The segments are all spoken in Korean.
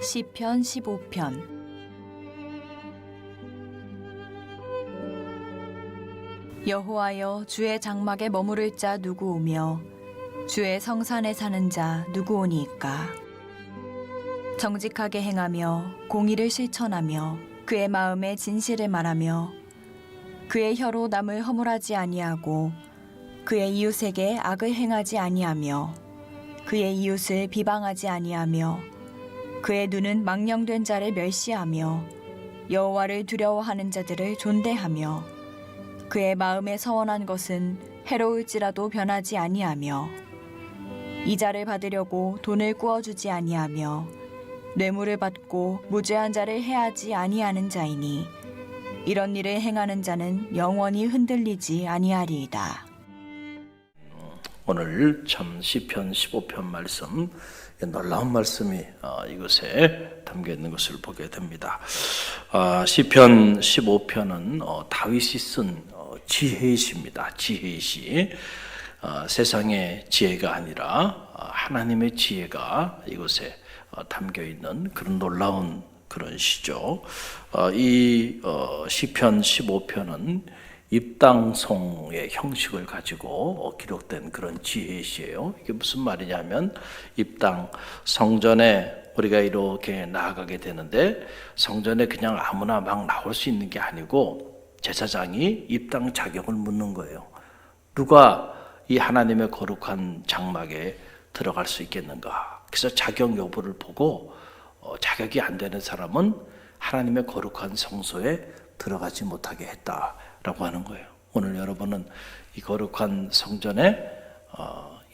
시편 15편. 여호와여, 주의 장막에 머무를 자 누구 오며 주의 성산에 사는 자 누구 오니이까. 정직하게 행하며 공의를 실천하며 그의 마음에 진실을 말하며 그의 혀로 남을 허물하지 아니하고 그의 이웃에게 악을 행하지 아니하며 그의 이웃을 비방하지 아니하며 그의 눈은 망령된 자를 멸시하며 여호와를 두려워하는 자들을 존대하며 그의 마음에 서원한 것은 해로울지라도 변하지 아니하며 이자를 받으려고 돈을 꾸어주지 아니하며 뇌물을 받고 무죄한 자를 해하지 아니하는 자이니 이런 일을 행하는 자는 영원히 흔들리지 아니하리이다. 오늘 참 시편 15편 말씀, 놀라운 말씀이 이것에 담겨 있는 것을 보게 됩니다. 시편 15편은 다윗이 쓴 지혜의 시입니다. 지혜의 시. 세상의 지혜가 아니라 하나님의 지혜가 이곳에 담겨 있는 그런 놀라운 그런 시죠. 이 시편 15편은 입당송의 형식을 가지고 기록된 그런 지혜의 시예요. 이게 무슨 말이냐면, 입당, 성전에 우리가 이렇게 나아가게 되는데 성전에 그냥 아무나 막 나올 수 있는 게 아니고 제사장이 입당 자격을 묻는 거예요. 누가 이 하나님의 거룩한 장막에 들어갈 수 있겠는가. 그래서 자격 여부를 보고 자격이 안 되는 사람은 하나님의 거룩한 성소에 들어가지 못하게 했다라고 하는 거예요. 오늘 여러분은 이 거룩한 성전에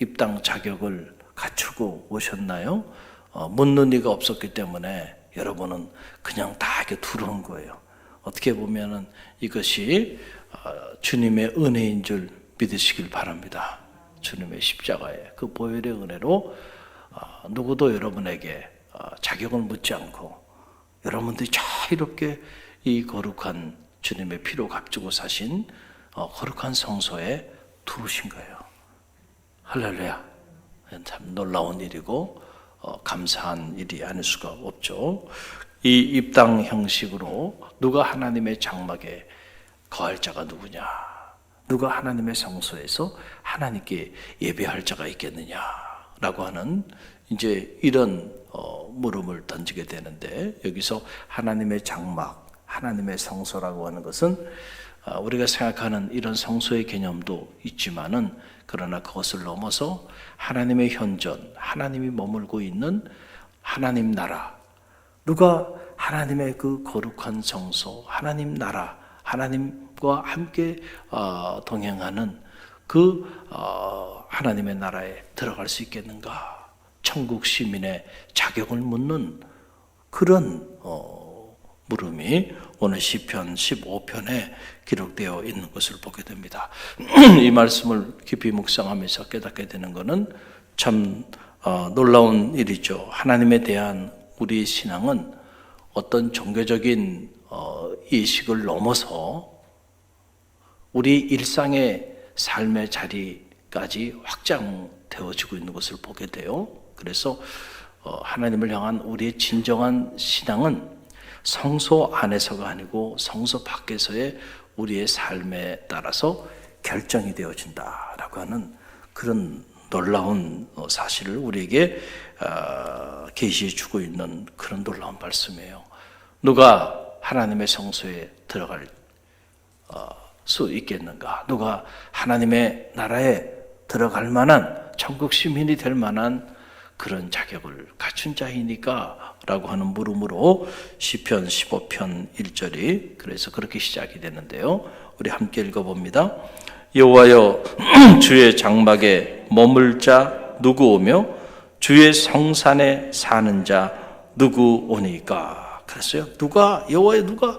입당 자격을 갖추고 오셨나요? 묻는 이가 없었기 때문에 여러분은 그냥 다 이렇게 들어온 거예요. 어떻게 보면은 이것이 주님의 은혜인 줄 믿으시길 바랍니다. 주님의 십자가의 그 보혈의 은혜로 누구도 여러분에게 자격을 묻지 않고 여러분들이 자유롭게 이 거룩한 주님의 피로 값주고 사신 거룩한 성소에 들어오신 거예요. 할렐루야. 참 놀라운 일이고 감사한 일이 아닐 수가 없죠. 이 입당 형식으로 누가 하나님의 장막에 거할 자가 누구냐, 누가 하나님의 성소에서 하나님께 예배할 자가 있겠느냐라고 하는 이제 이런 물음을 던지게 되는데, 여기서 하나님의 장막, 하나님의 성소라고 하는 것은 우리가 생각하는 이런 성소의 개념도 있지만은, 그러나 그것을 넘어서 하나님의 현존, 하나님이 머물고 있는 하나님 나라, 누가 하나님의 그 거룩한 성소, 하나님 나라, 하나님과 함께 동행하는 그 하나님의 나라에 들어갈 수 있겠는가? 천국 시민의 자격을 묻는 그런 물음이 오늘 시편 15편에 기록되어 있는 것을 보게 됩니다. 이 말씀을 깊이 묵상하면서 깨닫게 되는 것은 참 놀라운 일이죠. 하나님에 대한 우리의 신앙은 어떤 종교적인 예식을 넘어서 우리 일상의 삶의 자리까지 확장되어지고 있는 것을 보게 돼요. 그래서 하나님을 향한 우리의 진정한 신앙은 성소 안에서가 아니고 성소 밖에서의 우리의 삶에 따라서 결정이 되어진다라고 하는 그런 놀라운 사실을 우리에게 계시해 주고 있는 그런 놀라운 말씀이에요. 누가 하나님의 성소에 들어갈 수 있겠는가? 누가 하나님의 나라에 들어갈 만한, 천국 시민이 될 만한 그런 자격을 갖춘 자이니까 라고 하는 물음으로 시편 15편 1절이 그래서 그렇게 시작이 되는데요. 우리 함께 읽어봅니다. 여호와여, 주의 장막에 머물 자 누구 오며 주의 성산에 사는 자 누구 오니까. 그랬어요. 여호와여, 누가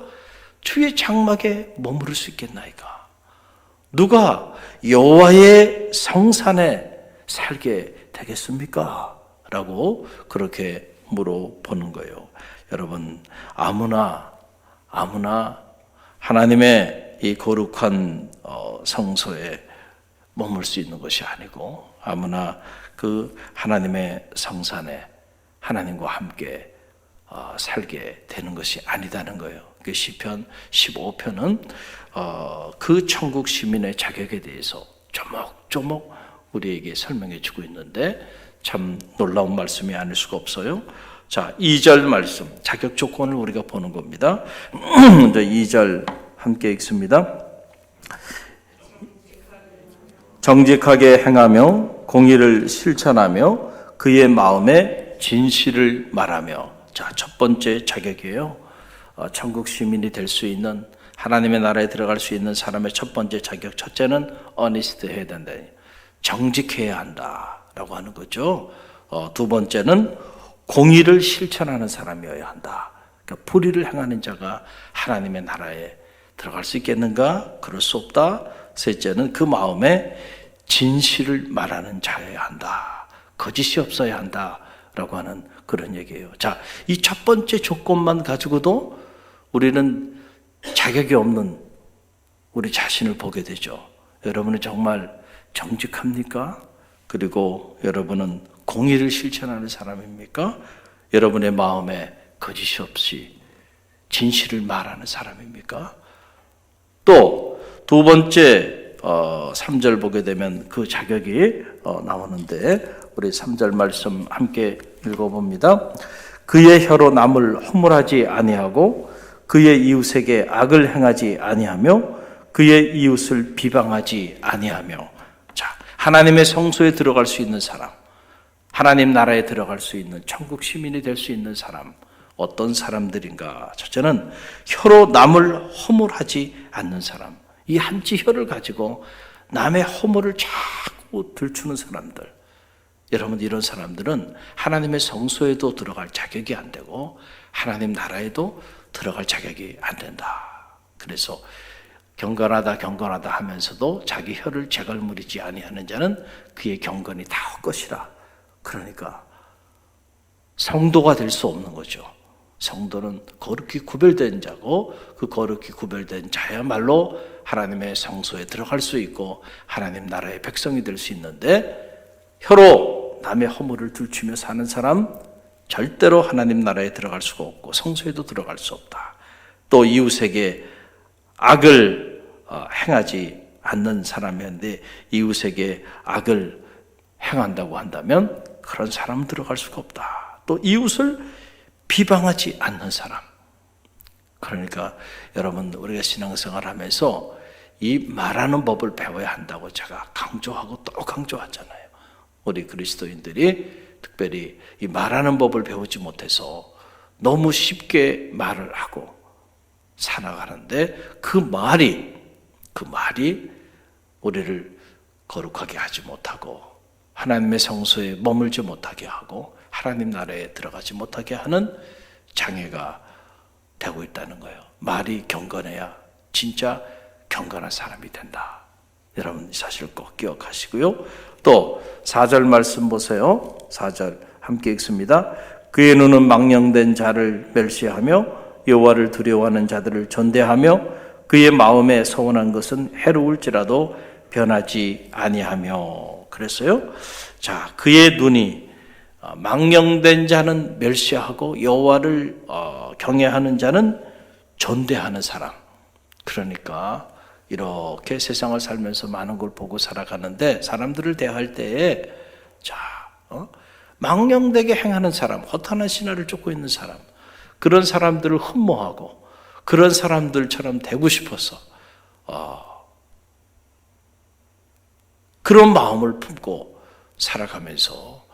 주의 장막에 머무를 수 있겠나이까? 누가 여호와의 성산에 살게 되겠습니까? 라고 그렇게 물어보는 거예요. 여러분, 아무나 하나님의 이 거룩한 성소에 머물 수 있는 것이 아니고, 아무나 그 하나님의 성산에 하나님과 함께 살게 되는 것이 아니다는 거예요. 그 시편 15편은 그 천국 시민의 자격에 대해서 조목조목 우리에게 설명해 주고 있는데 참 놀라운 말씀이 아닐 수가 없어요. 자, 2절 말씀, 자격 조건을 우리가 보는 겁니다. 먼저 2절 함께 읽습니다. 정직하게 행하며 공의를 실천하며 그의 마음에 진실을 말하며. 자, 첫 번째 자격이에요. 천국 시민이 될 수 있는, 하나님의 나라에 들어갈 수 있는 사람의 첫 번째 자격, 첫째는 어니스트 해야 된다, 정직해야 한다라고 하는 거죠. 두 번째는 공의를 실천하는 사람이어야 한다. 그러니까 불의를 행하는 자가 하나님의 나라에 들어갈 수 있겠는가? 그럴 수 없다. 셋째는 그 마음에 진실을 말하는 자여야 한다. 거짓이 없어야 한다라고 하는 그런 얘기예요. 자, 이 첫 번째 조건만 가지고도 우리는 자격이 없는 우리 자신을 보게 되죠. 여러분은 정말 정직합니까? 그리고 여러분은 공의를 실천하는 사람입니까? 여러분의 마음에 거짓이 없이 진실을 말하는 사람입니까? 또 두 번째 3절 보게 되면 그 자격이 나오는데 우리 3절 말씀 함께 읽어봅니다. 그의 혀로 남을 허물하지 아니하고 그의 이웃에게 악을 행하지 아니하며 그의 이웃을 비방하지 아니하며. 자, 하나님의 성소에 들어갈 수 있는 사람, 하나님 나라에 들어갈 수 있는 천국 시민이 될 수 있는 사람, 어떤 사람들인가? 첫째는 혀로 남을 허물하지 않는 사람. 이 한치 혀를 가지고 남의 허물을 자꾸 들추는 사람들. 여러분, 이런 사람들은 하나님의 성소에도 들어갈 자격이 안 되고 하나님 나라에도 들어갈 자격이 안 된다. 그래서 경건하다 하면서도 자기 혀를 재갈무리지 아니하는 자는 그의 경건이 다 헛것이라. 그러니까 성도가 될 수 없는 거죠. 성도는 거룩히 구별된 자고 그 거룩히 구별된 자야말로 하나님의 성소에 들어갈 수 있고 하나님 나라의 백성이 될 수 있는데, 혀로 남의 허물을 들추며 사는 사람 절대로 하나님 나라에 들어갈 수가 없고 성소에도 들어갈 수 없다. 또 이웃에게 악을 행하지 않는 사람이었는데 이웃에게 악을 행한다고 한다면 그런 사람은 들어갈 수가 없다. 또 이웃을 비방하지 않는 사람. 그러니까 여러분, 우리가 신앙생활 하면서 이 말하는 법을 배워야 한다고 제가 강조하고 또 강조하잖아요. 우리 그리스도인들이 특별히 이 말하는 법을 배우지 못해서 너무 쉽게 말을 하고 살아가는데 그 말이 우리를 거룩하게 하지 못하고 하나님의 성소에 머물지 못하게 하고 하나님 나라에 들어가지 못하게 하는 장애가 되고 있다는 거예요. 말이 경건해야 진짜 경건한 사람이 된다. 여러분, 이 사실을 꼭 기억하시고요. 또 4절 말씀 보세요. 4절 함께 읽습니다. 그의 눈은 망령된 자를 멸시하며 여호와를 두려워하는 자들을 존대하며 그의 마음에 서원한 것은 해로울지라도 변하지 아니하며. 그랬어요. 자, 그의 눈이 망령된 자는 멸시하고 여호와를 경외하는 자는 존대하는 사람. 그러니까 이렇게 세상을 살면서 많은 걸 보고 살아가는데 사람들을 대할 때에 망령되게 행하는 사람, 허탄한 신화를 쫓고 있는 사람, 그런 사람들을 흠모하고 그런 사람들처럼 되고 싶어서 그런 마음을 품고 살아가면서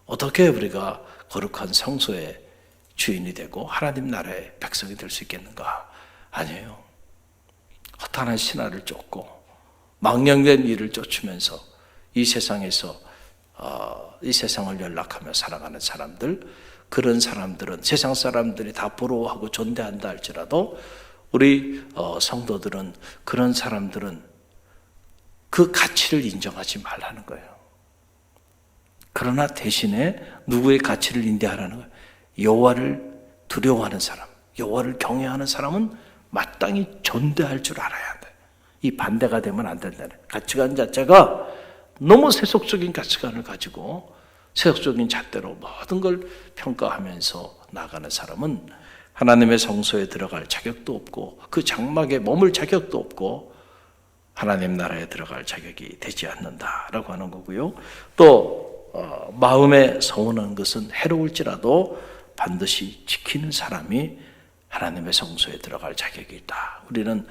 어떻게 우리가 거룩한 성소의 주인이 되고 하나님 나라의 백성이 될 수 있겠는가? 아니에요. 허탄한 신화를 쫓고 망령된 일을 쫓으면서 이 세상에서 이 세상을 연락하며 살아가는 사람들, 그런 사람들은 세상 사람들이 다 부러워하고 존대한다 할지라도 우리 성도들은, 그런 사람들은 그 가치를 인정하지 말라는 거예요. 그러나 대신에 누구의 가치를 인정하라는 거예요? 여호와를 두려워하는 사람, 여호와를 경외하는 사람은 마땅히 존대할 줄 알아야 돼. 이 반대가 되면 안 된다는 가치관 자체가 너무 세속적인 가치관을 가지고 세속적인 잣대로 모든 걸 평가하면서 나가는 사람은 하나님의 성소에 들어갈 자격도 없고 그 장막에 머물 자격도 없고 하나님 나라에 들어갈 자격이 되지 않는다라고 하는 거고요. 또 마음에 서운한 것은 해로울지라도 반드시 지키는 사람이 하나님의 성소에 들어갈 자격이 있다. 우리는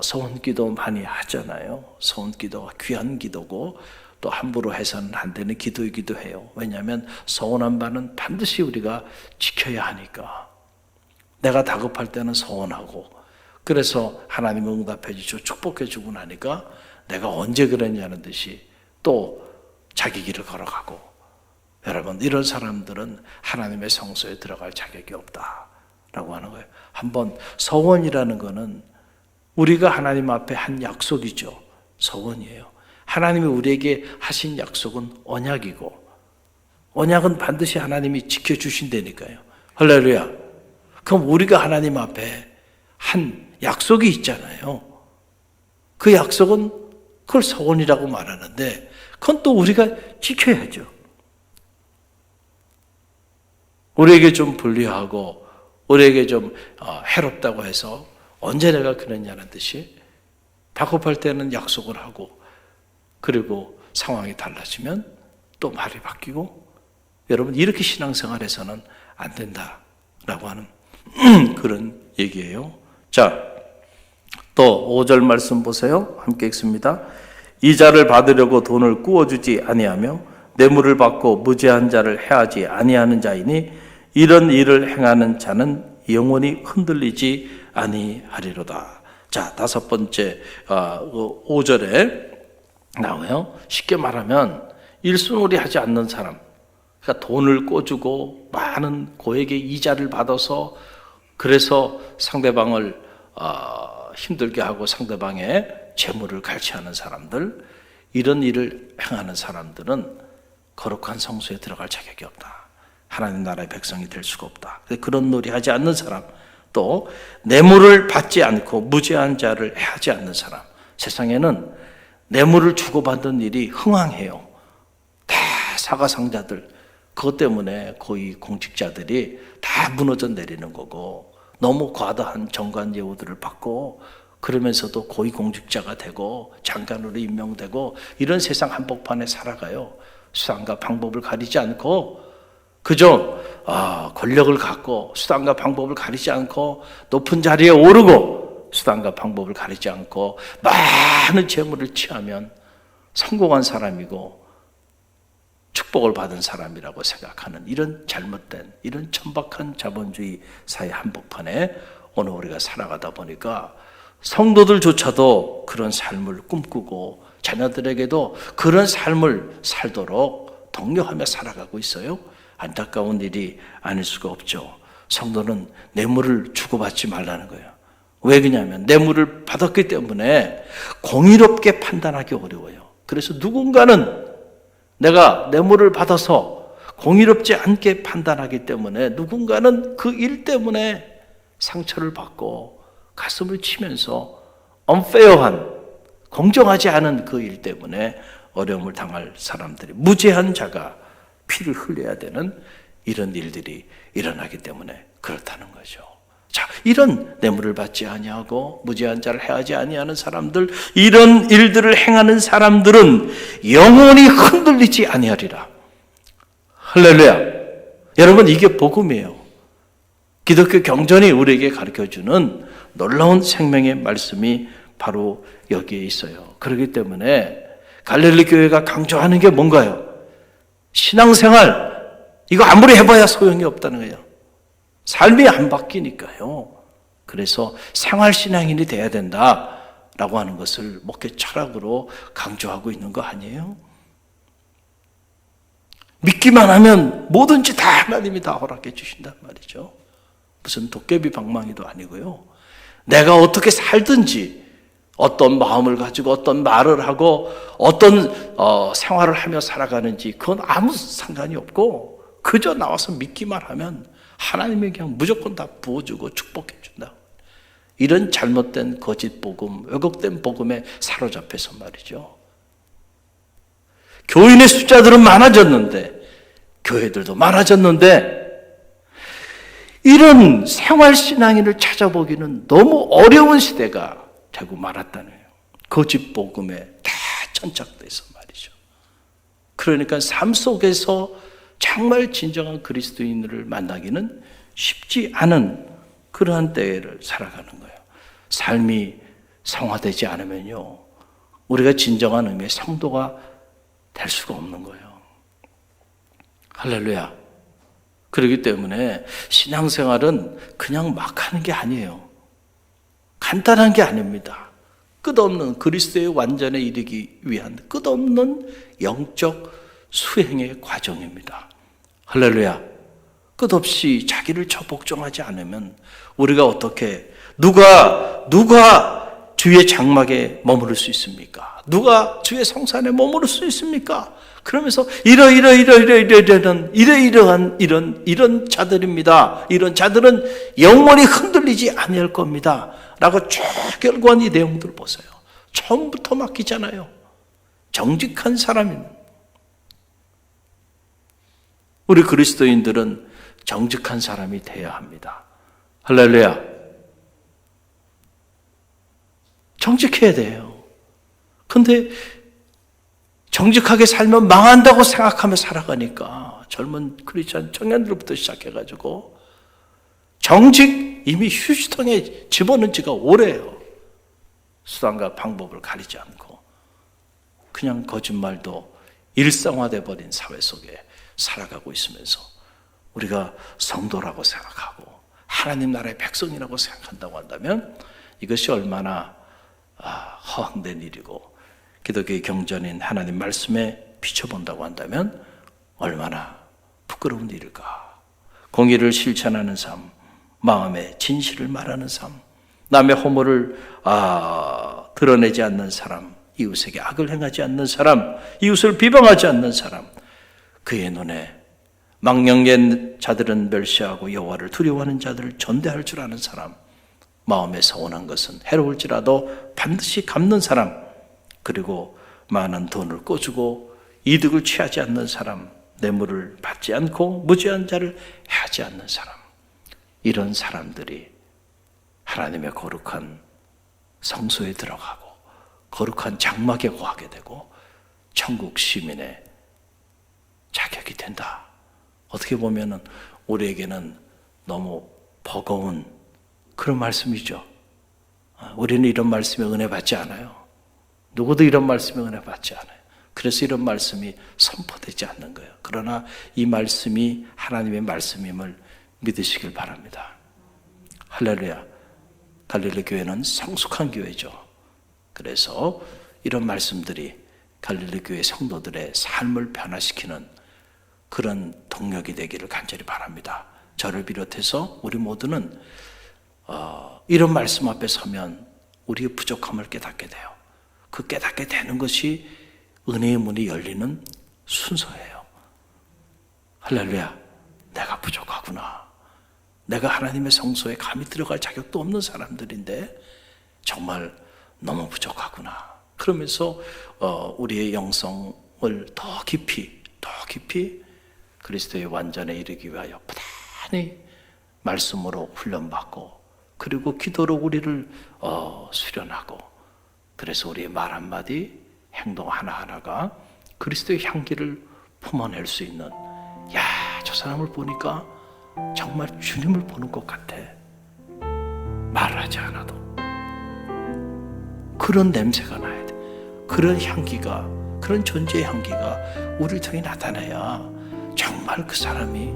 서원기도 많이 하잖아요. 서원기도가 귀한 기도고 또 함부로 해서는 안 되는 기도이기도 해요. 왜냐하면 서원한 바는 반드시 우리가 지켜야 하니까. 내가 다급할 때는 서원하고 그래서 하나님은 응답해 주시고 축복해 주고 나니까 내가 언제 그랬냐는 듯이 또 자기 길을 걸어가고, 여러분 이런 사람들은 하나님의 성소에 들어갈 자격이 없다라고 하는 거예요. 한번 서원이라는 거는 우리가 하나님 앞에 한 약속이죠. 서원이에요. 하나님이 우리에게 하신 약속은 언약이고 언약은 반드시 하나님이 지켜주신다니까요. 할렐루야. 그럼 우리가 하나님 앞에 한 약속이 있잖아요. 그 약속은 그걸 서원이라고 말하는데 그건 또 우리가 지켜야죠. 우리에게 좀 불리하고 우리에게 좀 해롭다고 해서 언제 내가 그랬냐는 듯이 다급할 때는 약속을 하고 그리고 상황이 달라지면 또 말이 바뀌고, 여러분 이렇게 신앙생활에서는 안 된다라고 하는 그런 얘기예요. 자, 또 5절 말씀 보세요. 함께 읽습니다. 이자를 받으려고 돈을 꾸어주지 아니하며 뇌물을 받고 무죄한 자를 해하지 아니하는 자이니 이런 일을 행하는 자는 영원히 흔들리지 아니하리로다. 자, 5번째 5절에 나와요. 쉽게 말하면 일순월이 하지 않는 사람, 그러니까 돈을 꿔주고 많은 고액의 이자를 받아서 그래서 상대방을 힘들게 하고 상대방의 재물을 갈취하는 사람들, 이런 일을 행하는 사람들은 거룩한 성소에 들어갈 자격이 없다. 하나님 나라의 백성이 될 수가 없다. 그런 놀이 하지 않는 사람, 또 뇌물을 받지 않고 무죄한 자를 해하지 않는 사람. 세상에는 뇌물을 주고받는 일이 흥황해요. 다 사가상자들, 그것 때문에 고위 공직자들이 다 무너져 내리는 거고, 너무 과다한 정관 예우들을 받고 그러면서도 고위 공직자가 되고 장관으로 임명되고 이런 세상 한복판에 살아가요. 수단과 방법을 가리지 않고 그저 권력을 갖고 수단과 방법을 가리지 않고 높은 자리에 오르고 수단과 방법을 가리지 않고 많은 재물을 취하면 성공한 사람이고 축복을 받은 사람이라고 생각하는 이런 잘못된, 이런 천박한 자본주의 사회 한복판에 오늘 우리가 살아가다 보니까 성도들조차도 그런 삶을 꿈꾸고 자녀들에게도 그런 삶을 살도록 독려하며 살아가고 있어요. 안타까운 일이 아닐 수가 없죠. 성도는 뇌물을 주고받지 말라는 거예요. 왜 그러냐면 뇌물을 받았기 때문에 공의롭게 판단하기 어려워요. 그래서 누군가는 내가 뇌물을 받아서 공의롭지 않게 판단하기 때문에 누군가는 그 일 때문에 상처를 받고 가슴을 치면서 unfair한, 공정하지 않은 그 일 때문에 어려움을 당할 사람들이, 무죄한 자가 피를 흘려야 되는 이런 일들이 일어나기 때문에 그렇다는 거죠. 자, 이런 뇌물을 받지 아니하고 무죄한 자를 해하지 아니하는 사람들, 이런 일들을 행하는 사람들은 영원히 흔들리지 아니하리라. 할렐루야. 여러분, 이게 복음이에요. 기독교 경전이 우리에게 가르쳐주는 놀라운 생명의 말씀이 바로 여기에 있어요. 그렇기 때문에 갈릴리 교회가 강조하는 게 뭔가요? 신앙생활, 이거 아무리 해봐야 소용이 없다는 거예요. 삶이 안 바뀌니까요. 그래서 생활신앙인이 돼야 된다라고 하는 것을 목회 철학으로 강조하고 있는 거 아니에요? 믿기만 하면 뭐든지 다 하나님이 다 허락해 주신단 말이죠. 무슨 도깨비 방망이도 아니고요. 내가 어떻게 살든지, 어떤 마음을 가지고 어떤 말을 하고 어떤 생활을 하며 살아가는지 그건 아무 상관이 없고 그저 나와서 믿기만 하면 하나님이 그냥 무조건 다 부어주고 축복해 준다. 이런 잘못된 거짓 복음, 왜곡된 복음에 사로잡혀서 말이죠. 교인의 숫자들은 많아졌는데, 교회들도 많아졌는데 이런 생활신앙인을 찾아보기는 너무 어려운 시대가 되고 말았다네요. 거짓 복음에 다 천착돼서 말이죠. 그러니까 삶 속에서 정말 진정한 그리스도인을 만나기는 쉽지 않은 그러한 때를 살아가는 거예요. 삶이 성화되지 않으면요, 우리가 진정한 의미의 성도가 될 수가 없는 거예요. 할렐루야. 그렇기 때문에 신앙생활은 그냥 막 하는 게 아니에요. 간단한 게 아닙니다. 끝없는 그리스도의 완전에 이르기 위한 끝없는 영적 수행의 과정입니다. 할렐루야. 끝없이 자기를 저복종하지 않으면 우리가 어떻게 누가 주의 장막에 머무를 수 있습니까? 누가 주의 성산에 머무를 수 있습니까? 그러면서 이런 자들입니다. 이런 자들은 영원히 흔들리지 아니할 겁니다. 라고 쭉 결과한 이 내용들을 보세요. 처음부터 맡기잖아요. 정직한 사람입니다. 우리 그리스도인들은 정직한 사람이 되어야 합니다. 할렐루야. 정직해야 돼요. 근데 정직하게 살면 망한다고 생각하며 살아가니까 젊은 크리스천 청년들부터 시작해가지고 정직 이미 휴지통에 집어넣은 지가 오래예요. 수단과 방법을 가리지 않고 그냥 거짓말도 일상화돼 버린 사회 속에 살아가고 있으면서 우리가 성도라고 생각하고 하나님 나라의 백성이라고 생각한다고 한다면 이것이 얼마나 허황된 일이고 기독교의 경전인 하나님 말씀에 비춰본다고 한다면 얼마나 부끄러운 일일까. 공의를 실천하는 삶, 마음의 진실을 말하는 삶, 남의 허물을 드러내지 않는 사람, 이웃에게 악을 행하지 않는 사람, 이웃을 비방하지 않는 사람, 그의 눈에 망령된 자들은 멸시하고 여호와를 두려워하는 자들을 전대할 줄 아는 사람, 마음에 서운한 것은 해로울지라도 반드시 갚는 사람, 그리고 많은 돈을 꿔주고 이득을 취하지 않는 사람, 뇌물을 받지 않고 무죄한 자를 해하지 않는 사람, 이런 사람들이 하나님의 거룩한 성소에 들어가고 거룩한 장막에 거하게 되고 천국 시민의 자격이 된다. 어떻게 보면은 우리에게는 너무 버거운 그런 말씀이죠. 우리는 이런 말씀에 은혜 받지 않아요. 누구도 이런 말씀에 은혜 받지 않아요. 그래서 이런 말씀이 선포되지 않는 거예요. 그러나 이 말씀이 하나님의 말씀임을 믿으시길 바랍니다. 할렐루야. 갈릴리 교회는 성숙한 교회죠. 그래서 이런 말씀들이 갈릴리 교회 성도들의 삶을 변화시키는 그런 동력이 되기를 간절히 바랍니다. 저를 비롯해서 우리 모두는 이런 말씀 앞에 서면 우리의 부족함을 깨닫게 돼요. 그 깨닫게 되는 것이 은혜의 문이 열리는 순서예요. 할렐루야. 내가 부족하구나. 내가 하나님의 성소에 감히 들어갈 자격도 없는 사람들인데 정말 너무 부족하구나. 그러면서 우리의 영성을 더 깊이 그리스도의 완전에 이르기 위하여 부단히 말씀으로 훈련받고 그리고 기도로 우리를 수련하고 그래서 우리의 말 한마디 행동 하나하나가 그리스도의 향기를 품어낼 수 있는 저 사람을 보니까 정말 주님을 보는 것 같아. 말하지 않아도 그런 냄새가 나야 돼. 그런 향기가 그런 존재의 향기가 우리를 통해 나타나야 정말 그 사람이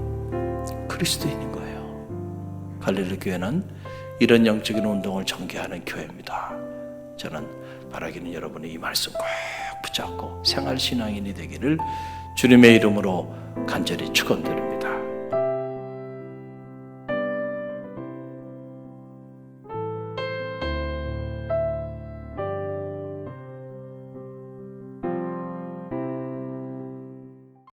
그리스도인인 거예요. 갈릴리 교회는 이런 영적인 운동을 전개하는 교회입니다. 저는 바라기는 여러분이 이 말씀 꼭 붙잡고 생활신앙인이 되기를 주님의 이름으로 간절히 축원드립니다.